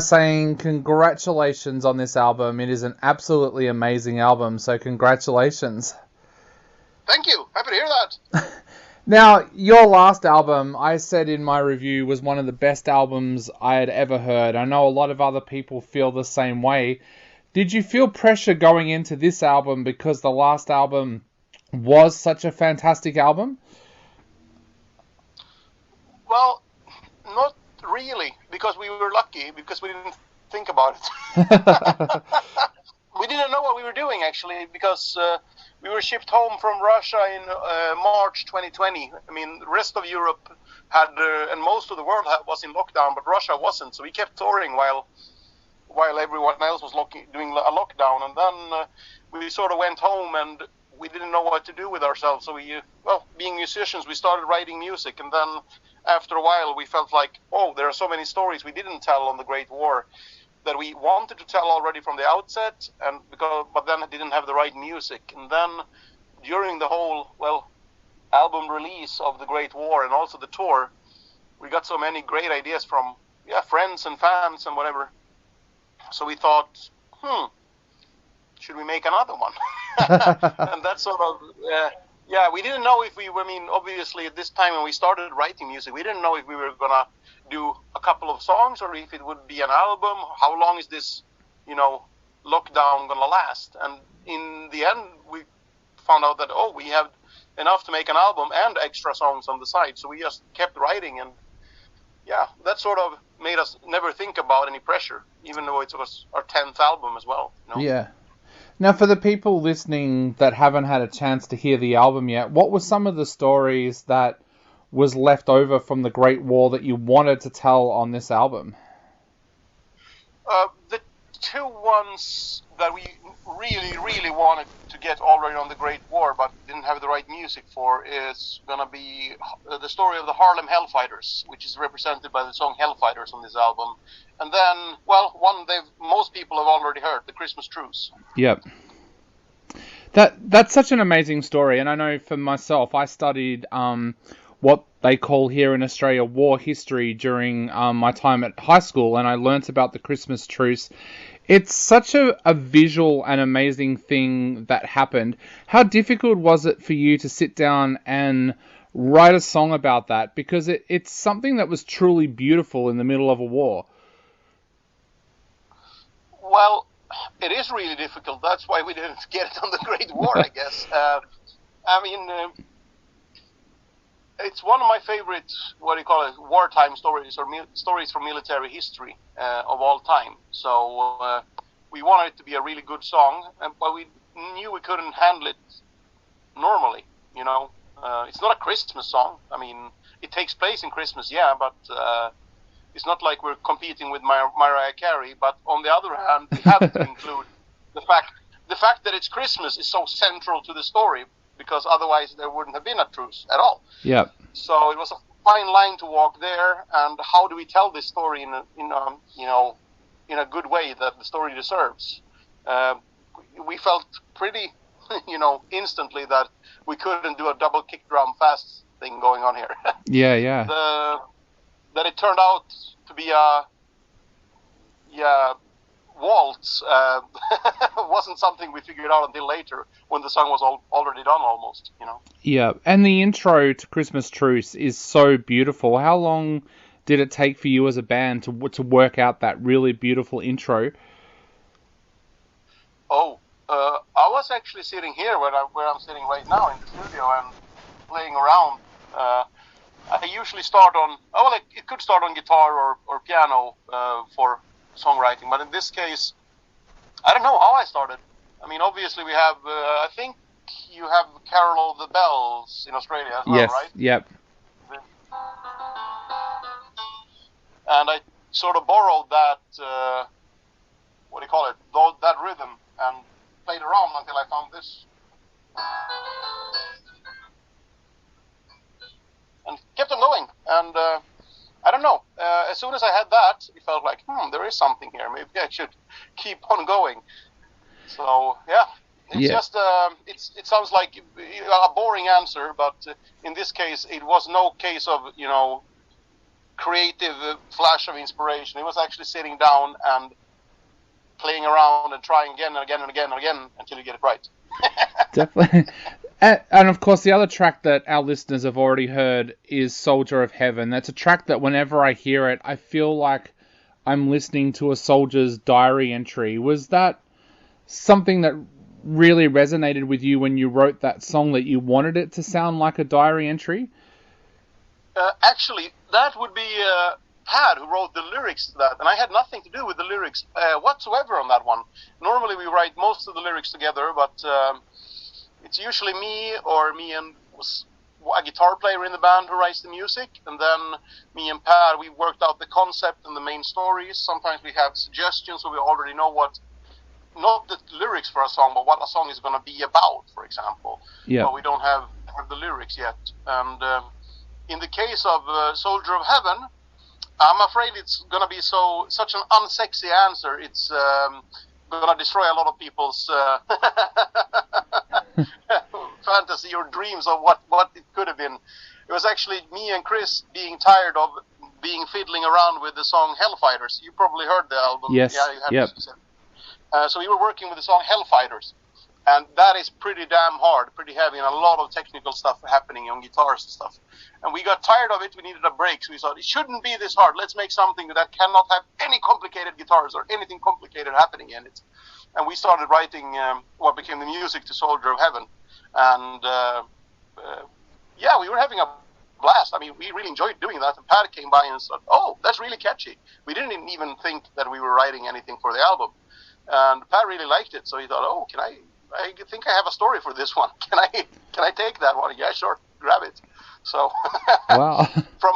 saying congratulations on this album. It is an absolutely amazing album, so congratulations. Thank you. Happy to hear that. Now, your last album, I said in my review, was one of the best albums I had ever heard. I know a lot of other people feel the same way. Did you feel pressure going into this album because the last album was such a fantastic album? Well, not really, because we were lucky, because we didn't think about it. We didn't know what we were doing, actually, because we were shipped home from Russia in March 2020. I mean, the rest of Europe had, and most of the world was in lockdown, but Russia wasn't. So we kept touring while everyone else was doing a lockdown. And then we sort of went home, and we didn't know what to do with ourselves. So we, being musicians, we started writing music. And then after a while, we felt like, there are so many stories we didn't tell on the Great War that we wanted to tell already from the outset, but then it didn't have the right music. And then during the whole album release of the Great War and also the tour, we got so many great ideas from friends and fans and whatever. So we thought, should we make another one? And that's sort of we didn't know if we were. I mean, obviously at this time when we started writing music, we didn't know if we were gonna do a couple of songs or if it would be an album. How long is this, lockdown gonna last? And in the end, we found out that we have enough to make an album and extra songs on the side. So we just kept writing, and that sort of made us never think about any pressure, even though it was our 10th album as well. Yeah. Now, for the people listening that haven't had a chance to hear the album yet, what were some of the stories that was left over from the Great War that you wanted to tell on this album? The two ones that we really, really wanted to get already on the Great War but didn't have the right music for is going to be the story of the Harlem Hellfighters, which is represented by the song Hellfighters on this album. And then, one most people have already heard, the Christmas Truce. Yep. That's such an amazing story, and I know for myself, I studied what they call here in Australia war history during my time at high school, and I learnt about the Christmas Truce. It's such a visual and amazing thing that happened. How difficult was it for you to sit down and write a song about that? Because it's something that was truly beautiful in the middle of a war. Well, it is really difficult. That's why we didn't get it on the Great War, I guess. It's one of my favorite, wartime stories or stories from military history of all time. So we wanted it to be a really good song, but we knew we couldn't handle it normally. It's not a Christmas song. I mean, it takes place in Christmas, but it's not like we're competing with Mariah Carey. But on the other hand, we had to include the fact that it's Christmas is so central to the story, because otherwise there wouldn't have been a truce at all. Yeah. So it was a fine line to walk there, and how do we tell this story in a good way that the story deserves? We felt pretty, instantly that we couldn't do a double kick drum fast thing going on here. Yeah. That it turned out to be a waltz wasn't something we figured out until later when the song was already done almost, Yeah, and the intro to Christmas Truce is so beautiful. How long did it take for you as a band to work out that really beautiful intro? I was actually sitting here where I'm sitting right now in the studio and playing around. I usually start on, it could start on guitar or piano for songwriting, but in this case, I don't know how I started. I mean, obviously we have, I think you have Carol of the Bells in Australia as well, yes, right? Yep. And I sort of borrowed that, that rhythm, and played around until I found this. And kept on going, and I don't know. As soon as I had that, it felt like, there is something here. Maybe I should keep on going. So it's just it sounds like a boring answer, but in this case, it was no case of creative flash of inspiration. It was actually sitting down and playing around and trying again and again and again and again until you get it right. Definitely. And of course, the other track that our listeners have already heard is Soldier of Heaven. That's a track that whenever I hear it, I feel like I'm listening to a soldier's diary entry. Was that something that really resonated with you when you wrote that song, that you wanted it to sound like a diary entry? Actually, that would be Pat who wrote the lyrics to that, and I had nothing to do with the lyrics whatsoever on that one. Normally we write most of the lyrics together, but it's usually me or me and a guitar player in the band who writes the music, and then me and Pat, we worked out the concept and the main stories. Sometimes we have suggestions, so we already know what, not the lyrics for a song, but what a song is going to be about, for example. Yeah. But we don't have the lyrics yet. And in the case of Soldier of Heaven, I'm afraid it's going to be such an unsexy answer. It's going to destroy a lot of people's fantasy or dreams of what it could have been. It was actually me and Chris being tired of fiddling around with the song Hellfighters. You probably heard the album. Yes. Yeah, you had Yep. So we were working with the song Hellfighters, and that is pretty damn hard, pretty heavy, and a lot of technical stuff happening on guitars and stuff. And we got tired of it. We needed a break, so we thought it shouldn't be this hard. Let's make something that cannot have any complicated guitars or anything complicated happening in it. And we started writing what became the music to Soldier of Heaven. And yeah, we were having a blast. I mean, we really enjoyed doing that. And Pat came by and said, "Oh, that's really catchy." We didn't even think that we were writing anything for the album. And Pat really liked it, so he thought, "Oh, I think I have a story for this one. Can I take that one?" Yeah, sure, grab it. So, Wow. from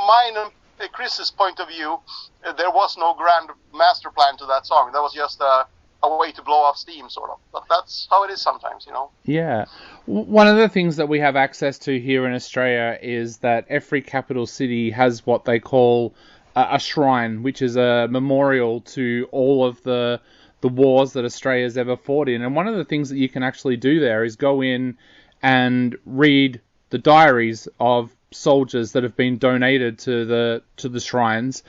mine and Chris's point of view, there was no grand master plan to that song. That was just a way to blow off steam, sort of. But that's how it is sometimes, you know. Yeah. One of the things that we have access to here in Australia is that every capital city has what they call a shrine, which is a memorial to all of the wars that Australia's ever fought in. And one of the things that you can actually do there is go in and read the diaries of soldiers that have been donated to the shrines.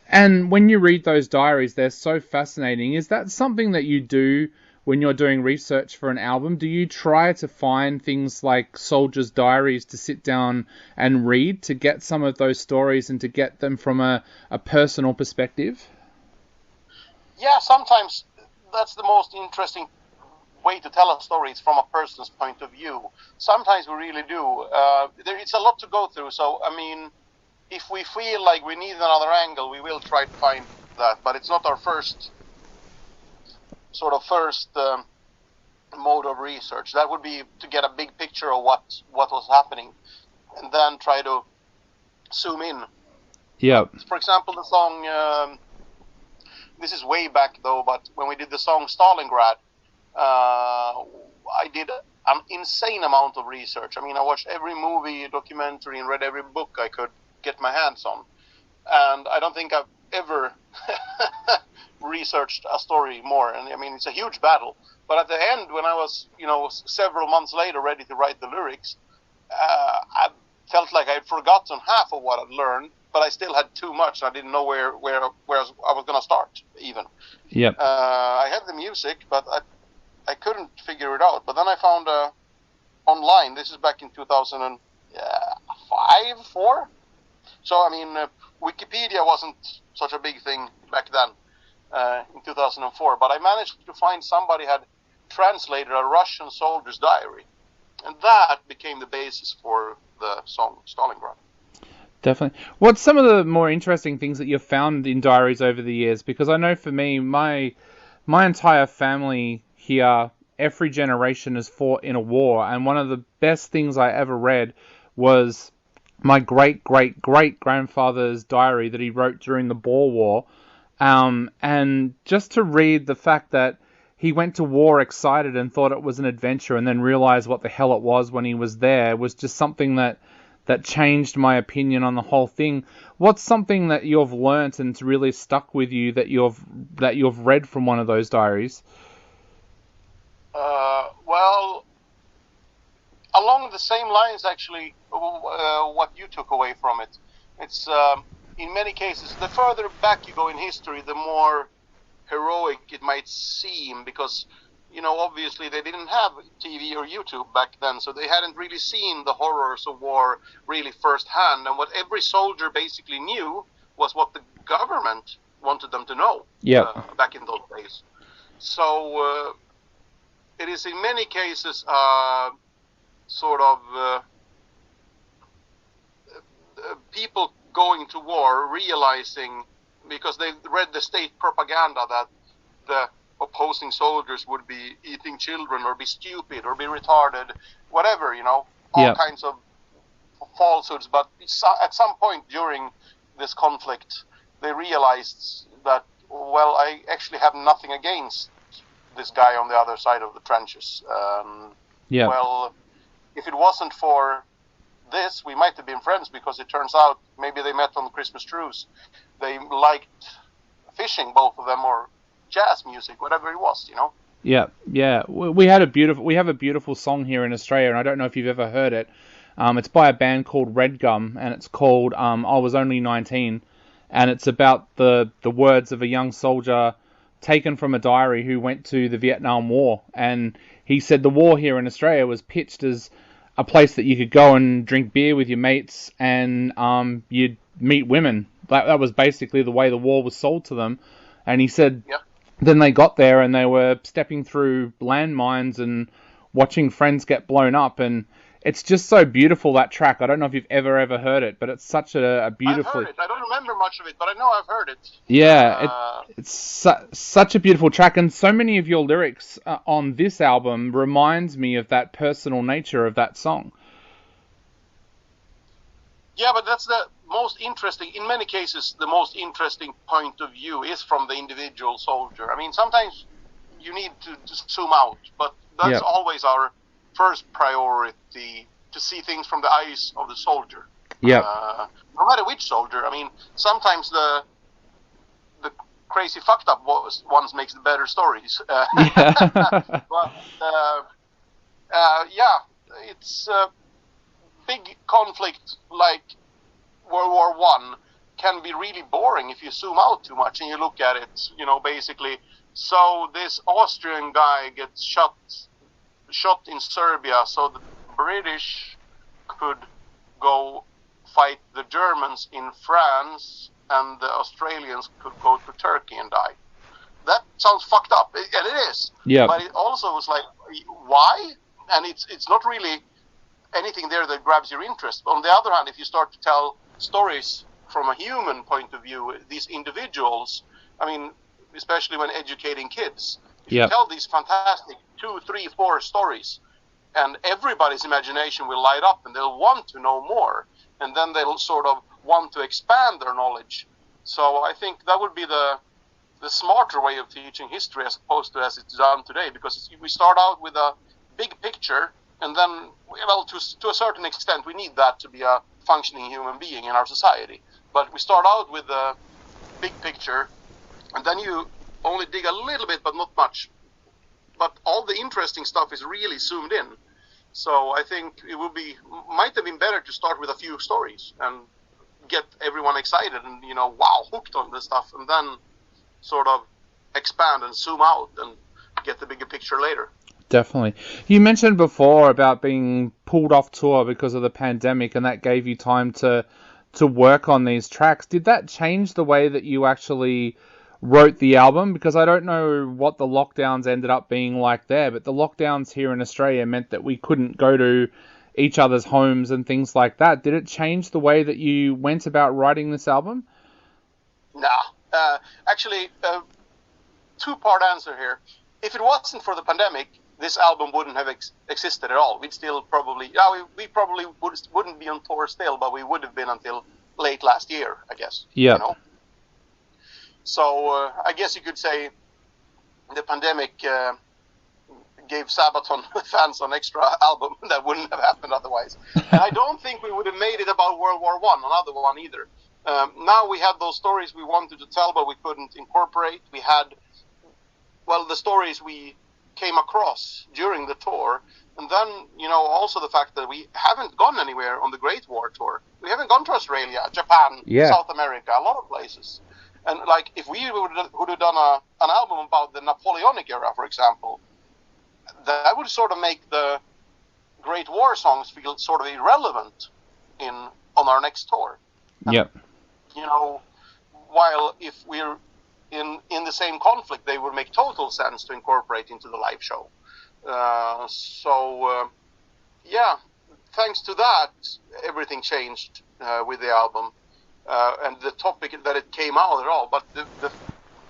And when you read those diaries, they're so fascinating. Is that something that you do when you're doing research for an album? Do you try to find things like soldiers' diaries to sit down and read to get some of those stories and to get them from a personal perspective? Yeah, sometimes that's the most interesting way to tell a story. It's from a person's point of view. Sometimes we really do. It's a lot to go through. So, I mean, if we feel like we need another angle, we will try to find that. But it's not our first mode of research. That would be to get a big picture of what was happening, and then try to zoom in. Yeah. For example, the song. This is way back though, but when we did the song Stalingrad, I did an insane amount of research. I mean, I watched every movie, documentary, and read every book I could get my hands on. And I don't think I've ever researched a story more. And I mean, it's a huge battle. But at the end, when I was, several months later ready to write the lyrics, I felt like I'd forgotten half of what I'd learned, but I still had too much. I didn't know where I was going to start, even. Yep. I had the music, but I couldn't figure it out. But then I found online, this is back in 2005, 4. So, I mean, Wikipedia wasn't such a big thing back then, in 2004. But I managed to find somebody had translated a Russian soldier's diary. And that became the basis for the song Stalingrad. Definitely. What's some of the more interesting things that you've found in diaries over the years? Because I know for me, my entire family here, every generation has fought in a war. And one of the best things I ever read was my great-great-great-grandfather's diary that he wrote during the Boer War. And just to read the fact that he went to war excited and thought it was an adventure and then realized what the hell it was when he was there was just something that changed my opinion on the whole thing. What's something that you've learnt and it's really stuck with you that you've read from one of those diaries? Well, along the same lines, actually, what you took away from it. It's in many cases, the further back you go in history, the more heroic it might seem, because obviously they didn't have TV or YouTube back then, so they hadn't really seen the horrors of war really firsthand. And what every soldier basically knew was what the government wanted them to know. Yeah. Back in those days. So it is in many cases sort of people going to war realizing, because they read the state propaganda, that the opposing soldiers would be eating children or be stupid or be retarded, whatever, all kinds of falsehoods. But at some point during this conflict, they realized that, well, I actually have nothing against this guy on the other side of the trenches. Well, if it wasn't for this, we might have been friends, because it turns out maybe they met on the Christmas cruise. They liked fishing, both of them, or jazz music, whatever it was, Yeah. We have a beautiful song here in Australia, and I don't know if you've ever heard it. It's by a band called Red Gum, and it's called I Was Only 19, and it's about the words of a young soldier taken from a diary who went to the Vietnam War, and he said the war here in Australia was pitched as a place that you could go and drink beer with your mates, and you'd meet women. That was basically the way the war was sold to them. And he said then they got there and they were stepping through landmines and watching friends get blown up, and it's just so beautiful, that track. I don't know if you've ever heard it, but it's such a beautiful... I've heard it. I don't remember much of it, but I know I've heard it. Yeah, it's such a beautiful track, and so many of your lyrics on this album reminds me of that personal nature of that song. Yeah, but that's the most interesting, in many cases, the most interesting point of view is from the individual soldier. I mean, sometimes you need to zoom out, but that's always our first priority, to see things from the eyes of the soldier. No matter which soldier. I mean, sometimes the crazy fucked up ones makes the better stories. But it's a big conflict like World War One can be really boring if you zoom out too much and you look at it, basically. So this Austrian guy gets shot in Serbia, so the British could go fight the Germans in France, and the Australians could go to Turkey and die. That sounds fucked up, and it is. Yeah. But it also was like, why? And it's not really anything there that grabs your interest. On the other hand, if you start to tell stories from a human point of view, these individuals, I mean, especially when educating kids, if you tell these fantastic 2, 3, 4 stories, and everybody's imagination will light up and they'll want to know more, and then they'll sort of want to expand their knowledge. So I think that would be the smarter way of teaching history, as opposed to as it's done today, because we start out with a big picture, and then, well, to a certain extent, we need that to be a functioning human being in our society. But we start out with a big picture, and then you only dig a little bit, but not much. But all the interesting stuff is really zoomed in. So I think it might have been better to start with a few stories and get everyone excited and, wow, hooked on this stuff, and then sort of expand and zoom out and get the bigger picture later. Definitely. You mentioned before about being pulled off tour because of the pandemic, and that gave you time to work on these tracks. Did that change the way that you actually wrote the album? Because I don't know what the lockdowns ended up being like there, but the lockdowns here in Australia meant that we couldn't go to each other's homes and things like that. Did it change the way that you went about writing this album? No. Actually, two-part answer here. If it wasn't for the pandemic, this album wouldn't have existed at all. We'd still probably... we probably wouldn't be on tour still, but we would have been until late last year, I guess. Yeah. So I guess you could say the pandemic gave Sabaton fans an extra album that wouldn't have happened otherwise. And I don't think we would have made it about World War One, another one either. Now we had those stories we wanted to tell, but we couldn't incorporate. We had, the stories we came across during the tour. And then, also the fact that we haven't gone anywhere on the Great War tour. We haven't gone to Australia, Japan, South America, a lot of places. And like, if we would have done an album about the Napoleonic era, for example, that would sort of make the Great War songs feel sort of irrelevant on our next tour. Yep. While if we're in the same conflict, they would make total sense to incorporate into the live show. Thanks to that, everything changed with the album and the topic that it came out at all. But the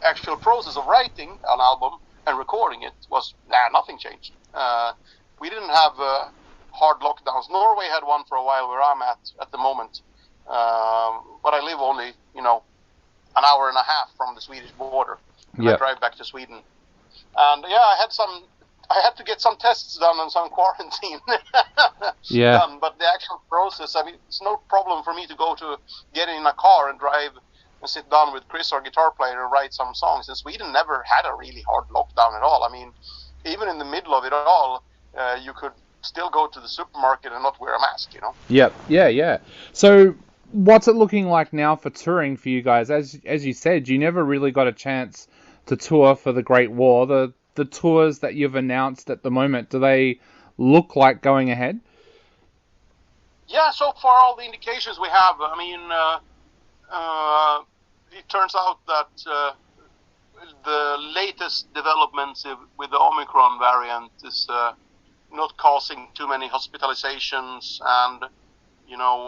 actual process of writing an album and recording it was nothing changed. We didn't have hard lockdowns. Norway had one for a while where I'm at the moment, but I live only an hour and a half from the Swedish border. I drive back to Sweden, and I had to get some tests done and some quarantine done, but the actual process, it's no problem for me to get in a car and drive and sit down with Chris, our guitar player, and write some songs. And Sweden never had a really hard lockdown at all. Even in the middle of it all, you could still go to the supermarket and not wear a mask, Yep, yeah. So what's it looking like now for touring for you guys? As you said, you never really got a chance to tour for the Great War. The tours that you've announced at the moment, do they look like going ahead? Yeah, so far all the indications we have, it turns out that the latest developments with the Omicron variant is not causing too many hospitalizations, and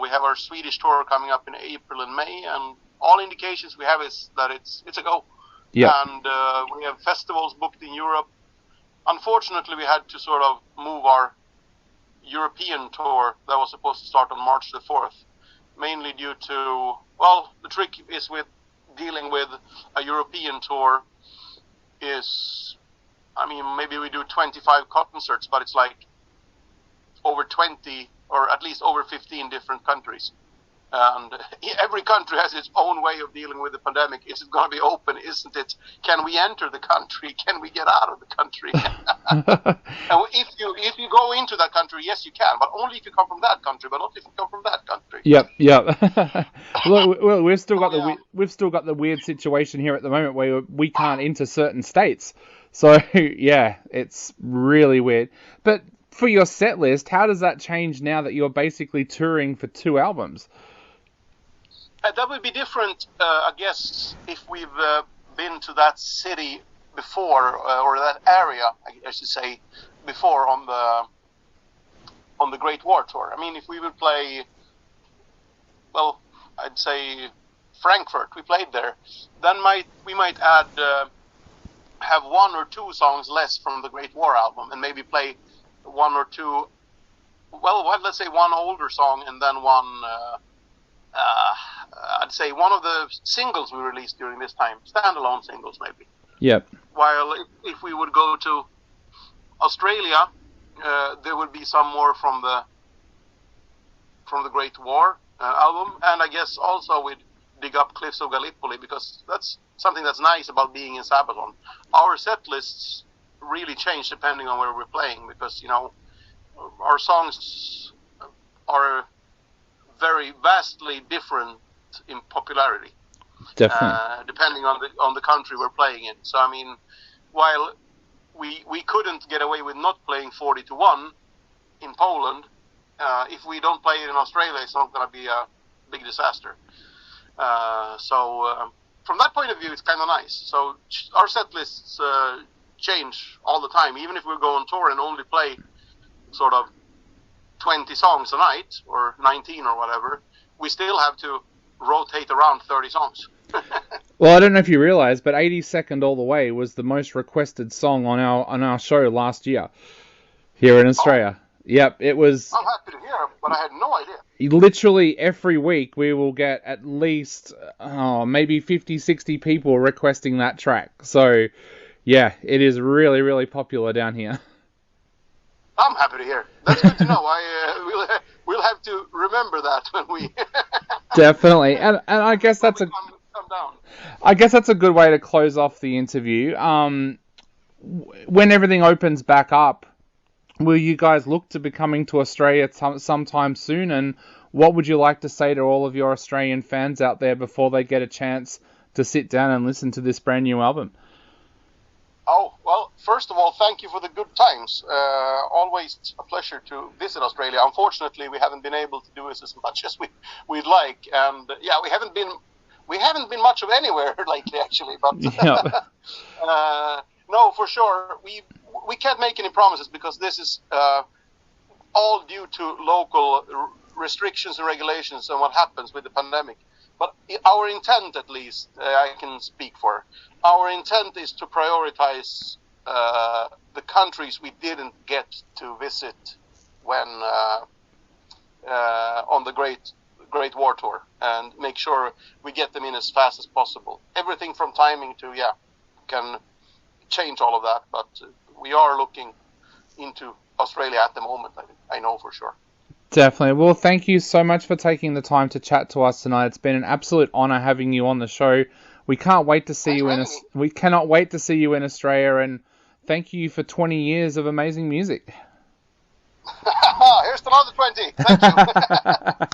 we have our Swedish tour coming up in April and May, and all indications we have is that it's a go. Yeah. And we have festivals booked in Europe. Unfortunately, we had to sort of move our European tour that was supposed to start on March the 4th, mainly due to, the trick is with dealing with a European tour is, maybe we do 25 concerts, but it's like over 20 or at least over 15 different countries. And every country has its own way of dealing with the pandemic. Is it going to be open? Isn't it? Can we enter the country? Can we get out of the country? And if you go into that country, yes, you can, but only if you come from that country, but not if you come from that country. Yep. Well, we've still got the weird situation here at the moment where we can't enter certain states. So yeah, it's really weird. But for your set list, how does that change now that you're basically touring for 2 albums? That would be different, I guess, if we've been to that city before, or that area, I should say, before on the Great War tour. If we would play, I'd say Frankfurt, we played there, then we might have 1 or 2 songs less from the Great War album, and maybe play 1 or 2, let's say 1 older song, and then 1, I'd say one of the singles we released during this time, standalone singles maybe. Yep. While if we would go to Australia, there would be some more from the Great War album, and I guess also we'd dig up Cliffs of Gallipoli, because that's something that's nice about being in Sabaton. Our set lists really change depending on where we're playing, because our songs are very vastly different in popularity. Definitely. Depending on the country we're playing in. So while we couldn't get away with not playing 40-1 in Poland, if we don't play it in Australia, it's not going to be a big disaster. So from that point of view, it's kind of nice. So our set lists change all the time. Even if we go on tour and only play sort of 20 songs a night, or 19 or whatever, we still have to rotate around 30 songs. Well, I don't know if you realize, but 82nd All the Way was the most requested song on our show last year here in Australia. Yep, it was. I'm happy to hear, but I had no idea. Literally every week we will get at least maybe 50, 60 people requesting that track. So yeah, it is really, really popular down here. I'm happy to hear. That's good to know. We'll have to remember that when we definitely. And I guess that's come down. I guess that's a good way to close off the interview. when everything opens back up, will you guys look to be coming to Australia sometime soon? And what would you like to say to all of your Australian fans out there before they get a chance to sit down and listen to this brand new album? Oh, well, first of all, thank you for the good times. Always a pleasure to visit Australia. Unfortunately, we haven't been able to do this as much as we'd like. And yeah, we haven't been much of anywhere lately, actually. But no, for sure, we can't make any promises because this is all due to local restrictions and regulations and what happens with the pandemic. But our intent, at least, I can speak for. Our intent is to prioritize the countries we didn't get to visit when on the Great War Tour, and make sure we get them in as fast as possible. Everything from timing to can change all of that, but we are looking into Australia at the moment. I know for sure. Definitely. Well, thank you so much for taking the time to chat to us tonight. It's been an absolute honor having you on the show. We can't wait to see we cannot wait to see you in Australia, and thank you for 20 years of amazing music. Here's another 20. Thank you.